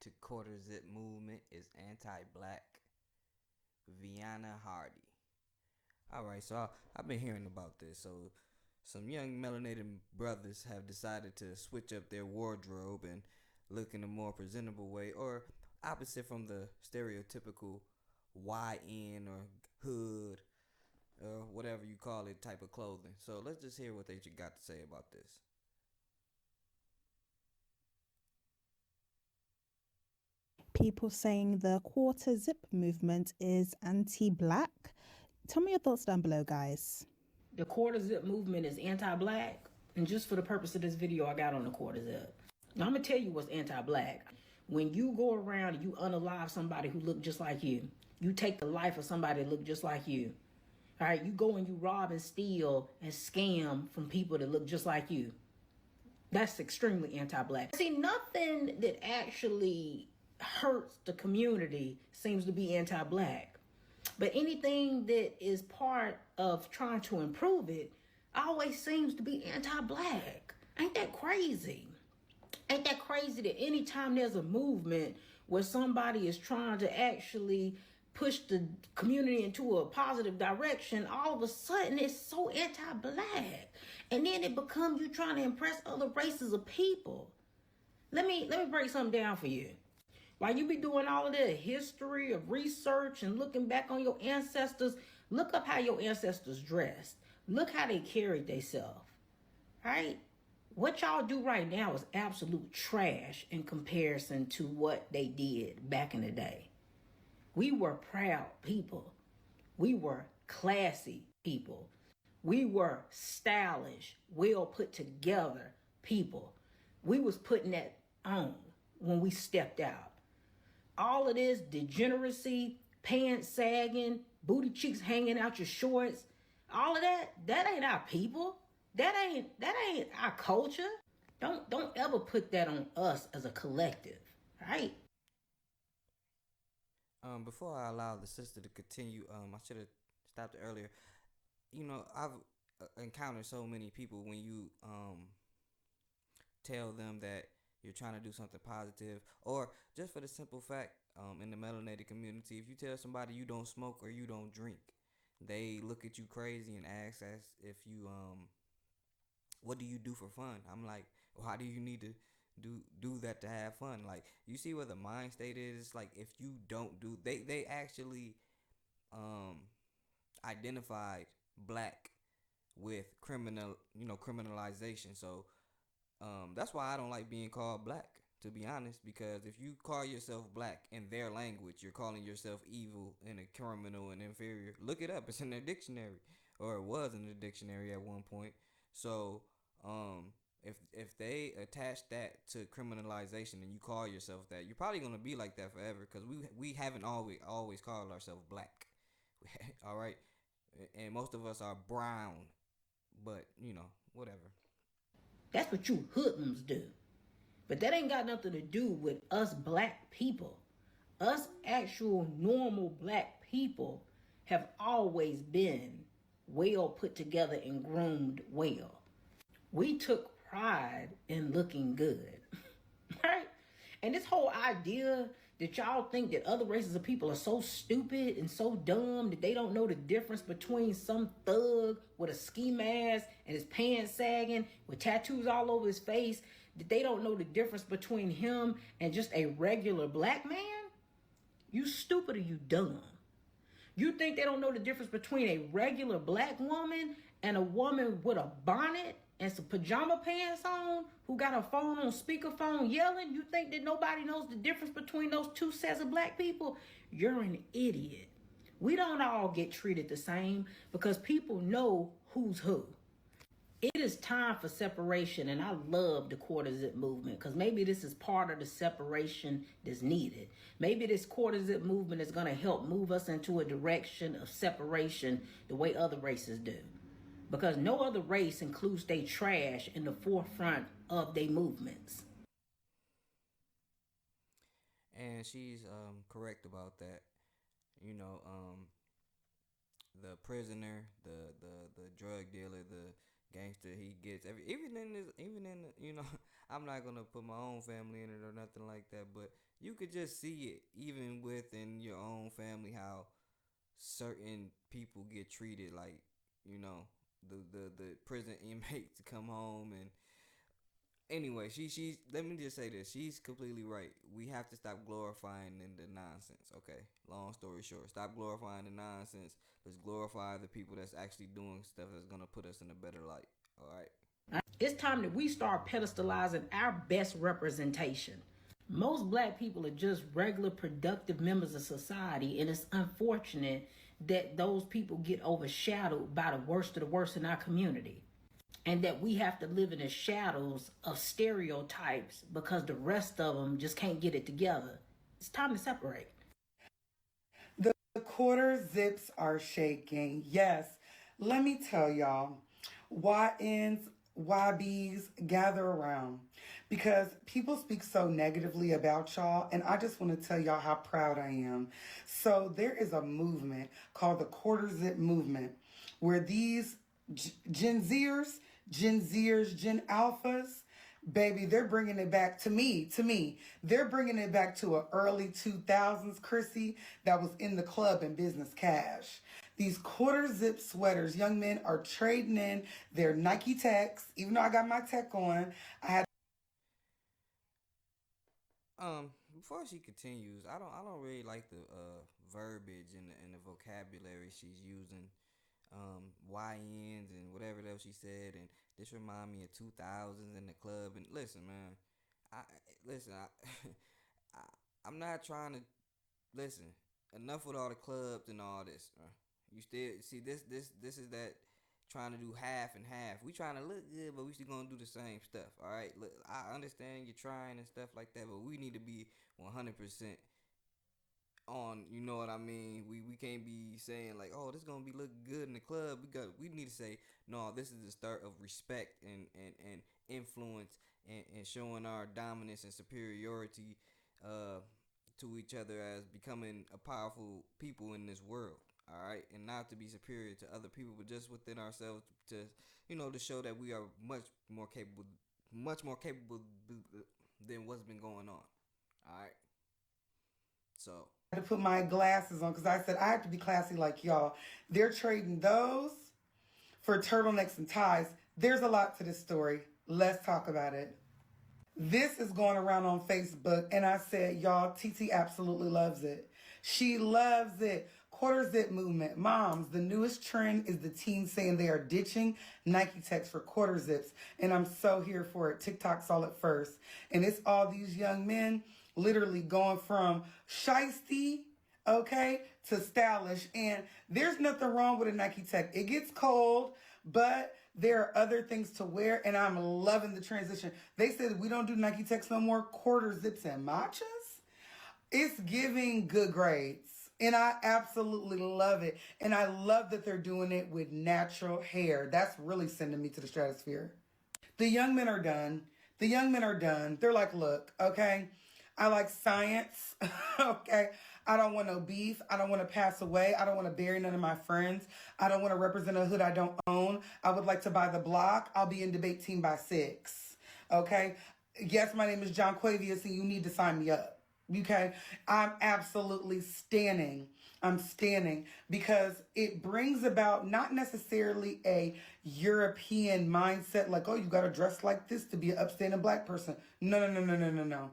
to quarter zip movement is anti-black. Vyanna Hardy. All right, so I've been hearing about this. So some young melanated brothers have decided to switch up their wardrobe and look in a more presentable way, or opposite from the stereotypical YN or hood or whatever you call it type of clothing. So let's just hear what they got to say about this. People saying the quarter zip movement is anti black. Tell me your thoughts down below, guys. The quarter zip movement is anti-black, and just for the purpose of this video, I got on the quarter zip. Now I'm gonna tell you what's anti-black. When you go around and you unalive somebody who look just like you take the life of somebody that look just like you. All right, you go and you rob and steal and scam from people that look just like you. That's extremely anti-black. See, nothing that actually hurts the community seems to be anti-black. But anything that is part of trying to improve it always seems to be anti-black. Ain't that crazy? Ain't that crazy that anytime there's a movement where somebody is trying to actually push the community into a positive direction, all of a sudden it's so anti-black. And then it becomes you trying to impress other races of people. Let me break something down for you. While you be doing all of that history of research and looking back on your ancestors, look up how your ancestors dressed. Look how they carried themselves, right? What y'all do right now is absolute trash in comparison to what they did back in the day. We were proud people. We were classy people. We were stylish, well put together people. We was putting that on when we stepped out. All of this degeneracy, pants sagging, booty cheeks hanging out your shorts, all of that ain't our people. That ain't our culture. Don't ever put that on us as a collective, right? Before I allow the sister to continue, I should have stopped it earlier. I've encountered so many people when you tell them that you're trying to do something positive, or just for the simple fact, in the melanated community, if you tell somebody you don't smoke or you don't drink, they look at you crazy and ask as if you what do you do for fun? I'm like, why do you need to do that to have fun? Like, you see where the mind state is. Like, if you don't do, they actually um identified black with criminalization. So that's why I don't like being called black, to be honest, because if you call yourself black in their language, you're calling yourself evil and a criminal and inferior. Look it up. It's in their dictionary, or it was in the dictionary at one point. So if they attach that to criminalization and you call yourself that, you're probably gonna be like that forever, because we haven't always called ourselves black. All right, and most of us are brown, but whatever. That's what you hoodlums do. But that ain't got nothing to do with us black people. Us actual normal black people have always been well put together and groomed well. We took pride in looking good. Right? And this whole idea that y'all think that other races of people are so stupid and so dumb that they don't know the difference between some thug with a ski mask and his pants sagging with tattoos all over his face, that they don't know the difference between him and just a regular black man? You stupid or you dumb? You think they don't know the difference between a regular black woman and a woman with a bonnet and some pajama pants on who got her phone on speakerphone yelling? You think that nobody knows the difference between those two sets of black people? You're an idiot. We don't all get treated the same because people know who's who. It is time for separation, and I love the quarter zip movement because maybe this is part of the separation that's needed. Maybe this quarter zip movement is going to help move us into a direction of separation the way other races do, because no other race includes their trash in the forefront of their movements. And she's correct about that. You know, the prisoner, the drug dealer, the gangster, he gets even in this, I'm not gonna put my own family in it or nothing like that, but you could just see it even within your own family how certain people get treated. Like, you know, the prison inmates come home and anyway, she let me just say this. She's completely right. We have to stop glorifying the nonsense. Okay, long story short, stop glorifying the nonsense. Let's glorify the people that's actually doing stuff that's gonna put us in a better light. All right. It's time that we start pedestalizing our best representation. Most black people are just regular productive members of society, and it's unfortunate that those people get overshadowed by the worst of the worst in our community, and that we have to live in the shadows of stereotypes because the rest of them just can't get it together. It's time to separate. The quarter zips are shaking. Yes, let me tell y'all, YNs, YBs, gather around because people speak so negatively about y'all, and I just want to tell y'all how proud I am. So there is a movement called the quarter zip movement where these Gen Zers, Gen Alphas, baby, they're bringing it back to me. They're bringing it back to a early 2000s, Chrissy, that was in the club and business cash. These quarter zip sweaters, young men are trading in their Nike Techs. Even though I got my tech on, I had. Before she continues, I don't really like the verbiage and the vocabulary she's using. YNs and whatever else she said, and this remind me of 2000s in the club. And listen, man, I listen. I I'm not trying to listen. Enough with all the clubs and all this. You still see this is that trying to do half and half. We trying to look good, but we still gonna do the same stuff. All right. Look, I understand you're trying and stuff like that, but we need to be 100% on, you know what I mean. We can't be saying like, oh, this gonna be looking good in the club. We need to say, no, this is the start of respect and influence and showing our dominance and superiority to each other as becoming a powerful people in this world. All right, and not to be superior to other people, but just within ourselves to, you know, to show that we are much more capable than what's been going on. All right, so To put my glasses on because I said I have to be classy like y'all. They're trading those for turtlenecks and ties. There's a lot to this story. Let's talk about it. This is going around on Facebook, and I said, y'all, TT absolutely loves it. She loves it. Quarter zip movement. Moms, the newest trend is the teens saying they are ditching Nike Techs for quarter zips, and I'm so here for it. TikTok saw it first. And it's all these young men literally going from shiesty, okay, to stylish. And there's nothing wrong with a Nike Tech. It gets cold, but there are other things to wear, and I'm loving the transition. They said we don't do Nike Techs no more, quarter zips and matchas. It's giving good grades, and I absolutely love it. And I love that they're doing it with natural hair. That's really sending me to the stratosphere. The young men are done. The young men are done. They're like, look, okay, I like science, okay? I don't want no beef. I don't want to pass away. I don't want to bury none of my friends. I don't want to represent a hood I don't own. I would like to buy the block. I'll be in debate team by 6. Okay? Yes, my name is John Quavius, and you need to sign me up. Okay? I'm absolutely standing. I'm standing because it brings about not necessarily a European mindset like, oh, you got to dress like this to be an upstanding black person. No.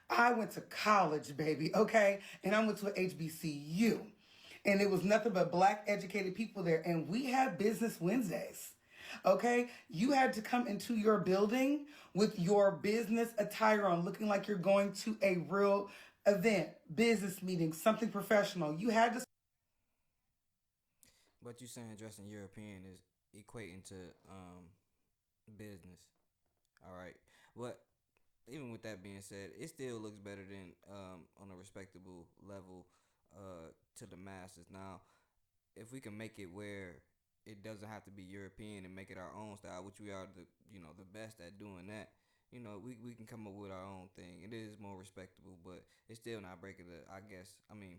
I went to college, baby, okay? And I went to an HBCU. And it was nothing but black educated people there. And we had business Wednesdays, okay? You had to come into your building with your business attire on, looking like you're going to a real event, business meeting, something professional. You had to. but you saying dressing European is equating to business. All right, but even with that being said, it still looks better than on a respectable level to the masses. Now, if we can make it where it doesn't have to be European and make it our own style, which we are the best at doing that. We can come up with our own thing. It is more respectable, but it's still not breaking the. I guess. I mean,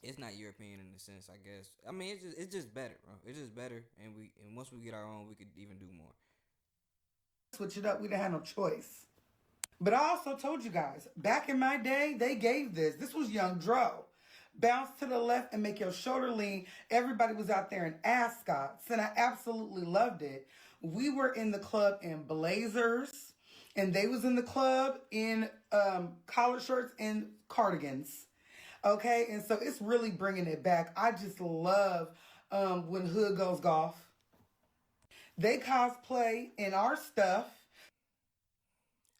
it's not European in the sense. I guess. I mean, it's just better, bro. It's just better, and once we get our own, we could even do more. Switch it up. We didn't have no choice. But I also told you guys, back in my day, they gave this. This was Young Dro. Bounce to the left and make your shoulder lean. Everybody was out there in ascots, and I absolutely loved it. We were in the club in blazers, and they was in the club in collar shorts and cardigans. Okay, and so it's really bringing it back. I just love when hood goes golf. They cosplay in our stuff.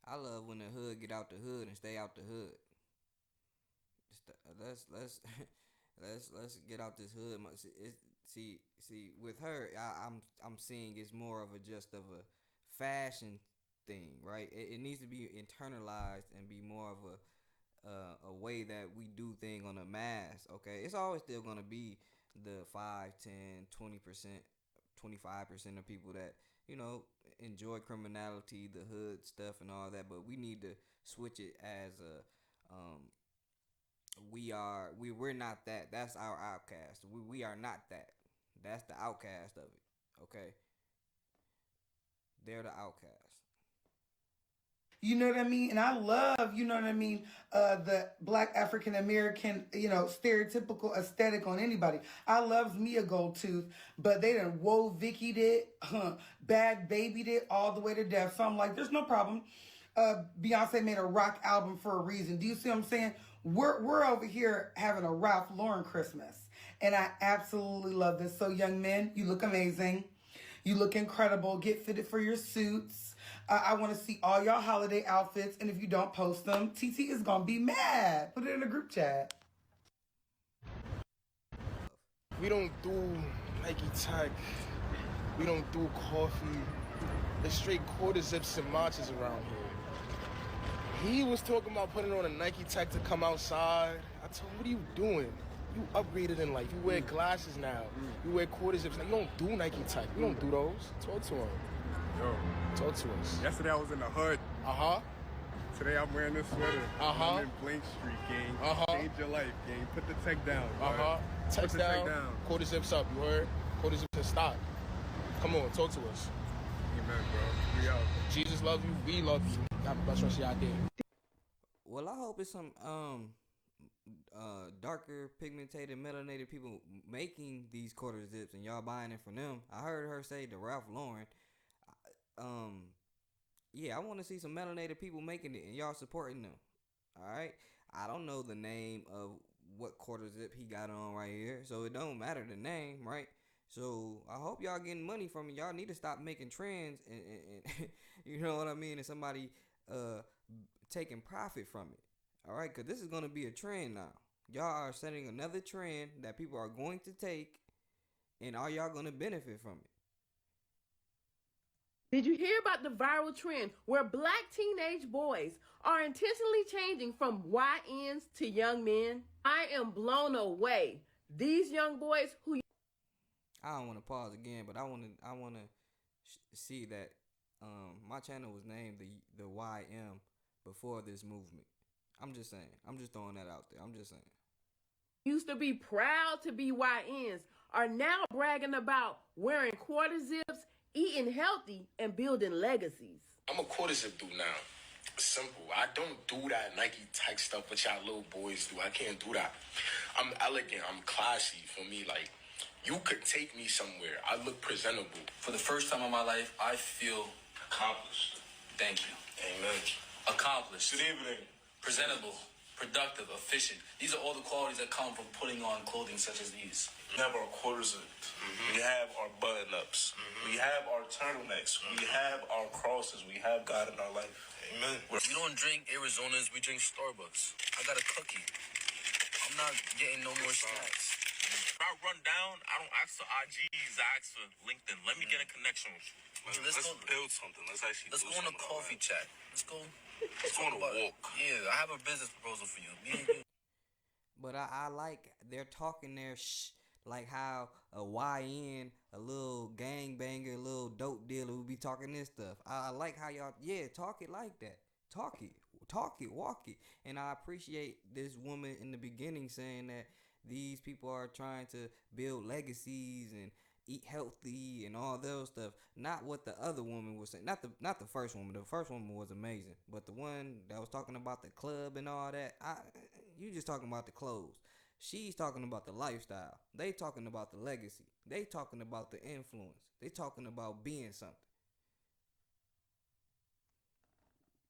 I love when the hood get out the hood and stay out the hood. Let's let's get out this hood. See, with her, I'm seeing it's more of a just of a fashion thing, right? It needs to be internalized and be more of a way that we do thing on a mass. Okay, it's always still gonna be the 5, 10, 20%, 25% of people that enjoy criminality, the hood stuff, and all that. But we need to switch it as a we're not that. That's our outcast. We are not that. That's the outcast of it. Okay, they're the outcast. You know what I mean? And I love, you know what I mean, the Black African American, stereotypical aesthetic on anybody. I loves me a gold tooth, but they done wove Vicky'd it, bad babied it all the way to death. So I'm like, there's no problem. Beyonce made a rock album for a reason. Do you see what I'm saying? We're over here having a Ralph Lauren Christmas. And I absolutely love this. So young men, you look amazing. You look incredible. Get fitted for your suits. I want to see all y'all holiday outfits. And if you don't post them, TT is going to be mad. Put it in the group chat. We don't do Nike Tech. We don't do coffee. It's straight quarter zips and matches around here. He was talking about putting on a Nike Tech to come outside. I told him, what are you doing? You upgraded in life. You wear glasses now. You wear quarter zips. Now, you don't do Nike Tech. You don't do those. Talk to him. Yo. Talk to us. Yesterday I was in the hood. Today I'm wearing this sweater. I'm in Blink Street, gang. Change your life, gang. Put the tech down. Tech down. Quarter zips up. You heard? Quarter zips and stop. Come on, talk to us. Amen, bro. We out. Jesus love you. We love you. God bless us out there. Well, I hope it's some darker, pigmented, melanated people making these quarter zips, and y'all buying it from them. I heard her say to Ralph Lauren. Yeah, I want to see some melanated people making it, and y'all supporting them. All right. I don't know the name of what quarter zip he got on right here, so it don't matter the name, right? So I hope y'all getting money from it. Y'all need to stop making trends, and you know what I mean, and somebody taking profit from it. All right, because this is going to be a trend now. Y'all are setting another trend that people are going to take, and are y'all going to benefit from it? Did you hear about the viral trend where Black teenage boys are intentionally changing from YNs to young men? I am blown away. These young boys who... I don't want to pause again, but I want to see that my channel was named the YM before this movement. I'm just saying. I'm just throwing that out there. I'm just saying. Used to be proud to be YNs are now bragging about wearing quarter zips, eating healthy, and building legacies. I'm a quarter zip dude now. Simple. I don't do that Nike Tech stuff what y'all little boys do. I can't do that. I'm elegant. I'm classy. For me, like, you could take me somewhere. I look presentable. For the first time in my life, I feel Accomplished. Thank you. Amen. Accomplished. Good evening. Presentable. Productive. Efficient. These are all the qualities that come from putting on clothing such as these. We have our quarter zipped. We have our button-ups. We have our turtlenecks. We have our crosses. We have God in our life. Amen. We don't drink Arizonas. We drink Starbucks. I got a cookie. I'm not getting no more snacks. When I run down, I don't ask for IGs. I ask for LinkedIn. Let me get a connection with you. Let's build something. Let's actually Let's do go on a something coffee right. chat. Let's go. Let's go on a walk. Yeah, I have a business proposal for you. Me and you. But I like they're talking their like how a YN, a little gangbanger, a little dope dealer would be talking this stuff. I like how y'all, talk it like that. Talk it, walk it. And I appreciate this woman in the beginning saying that these people are trying to build legacies eat healthy and all those stuff. Not what the other woman was saying. Not the first woman. The first woman was amazing, but the one that was talking about the club and all that, you just talking about the clothes. She's talking about the lifestyle. They talking about the legacy. They talking about the influence. They talking about being something.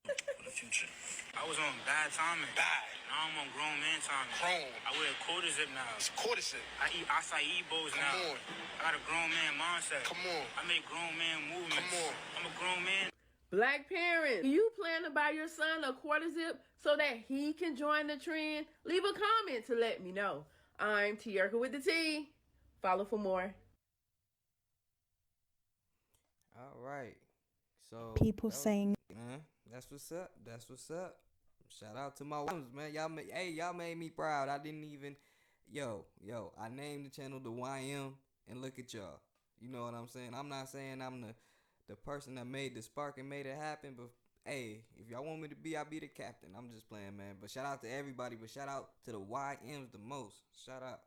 For the future. I was on bad timing. Bad. Now I'm on grown man timing. Grown. I wear a quarter zip now. It's quarter zip. I eat acai bowls now. Come on. I got a grown man mindset. Come on. I make grown man movements. Come on. I'm a grown man. Black parents, do you plan to buy your son a quarter zip so that he can join the trend? Leave a comment to let me know. I'm Tierka with the T. Follow for more. All right. So People saying, that's what's up. That's what's up. Shout out to my wives, man. Y'all made me proud. I didn't even, I named the channel the YM, and look at y'all. You know what I'm saying? I'm not saying I'm the person that made the spark and made it happen, but hey, if y'all want me to be, I'll be the captain. I'm just playing, man. But shout out to everybody. But shout out to the YMs the most. Shout out.